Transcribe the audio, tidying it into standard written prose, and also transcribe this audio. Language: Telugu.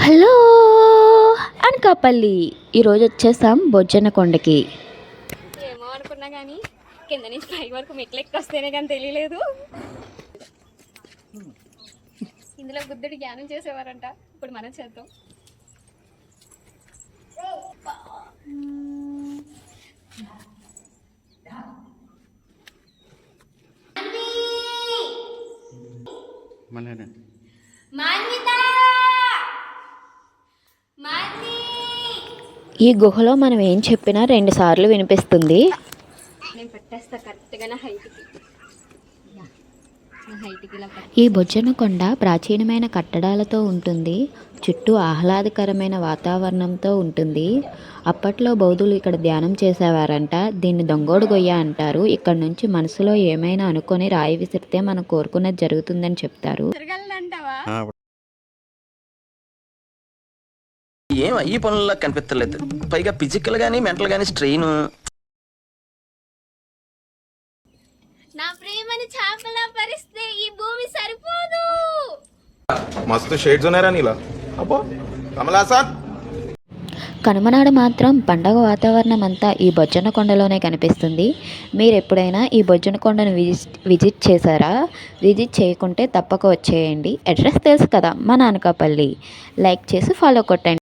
హలో అనకాపల్లి. ఈరోజు వచ్చేసాం బొజ్జన్న కొండకి. ఏమో అనుకున్నా కానీ కింద నుంచి పై వరకు మెట్లు ఎక్కి వస్తేనే కానీ తెలియలేదు. ఇందులో బుద్ధుడు జ్ఞానం చేసేవారంట. ఇప్పుడు మనం చేద్దాం. ఈ గుహలో మనం ఏం చెప్పినా 2 సార్లు వినిపిస్తుంది. నేను పెట్టేస్తా కరెక్ట్గా నా హైట్కి. ఈ బొజ్జన్న కొండ ప్రాచీనమైన కట్టడాలతో ఉంటుంది. చుట్టూ ఆహ్లాదకరమైన వాతావరణంతో ఉంటుంది. అప్పట్లో బౌద్ధులు ఇక్కడ ధ్యానం చేసేవారంట. దీన్ని దొంగోడు గొయ్య అంటారు. ఇక్కడ నుంచి మనసులో ఏమైనా అనుకొని రాయి విసిరితే మనం కోరుకున్నది జరుగుతుందని చెప్తారు. ఏం ఈ పనుల్లో కనిపించలేదు. పైగా ఫిజికల్ గానీ మెంటల్ గానీ స్ట్రెయిన్. నా ప్రేమని చేపలా పరిస్తే ఈ భూమి సరిపోదు. మస్తు షేడ్స్ ఉన్నారా నీలా? అబ్బో కమలా సార్. కనుమనాడు మాత్రం పండగ వాతావరణం అంతా ఈ బొజ్జన్న కొండలోనే కనిపిస్తుంది. మీరు ఎప్పుడైనా ఈ బొజ్జన్న కొండను విజిట్ చేశారా? విజిట్ చేయకుంటే తప్పక వచ్చేయండి. అడ్రస్ తెలుసు కదా, మన అనకాపల్లి. లైక్ చేసి ఫాలో కొట్టండి.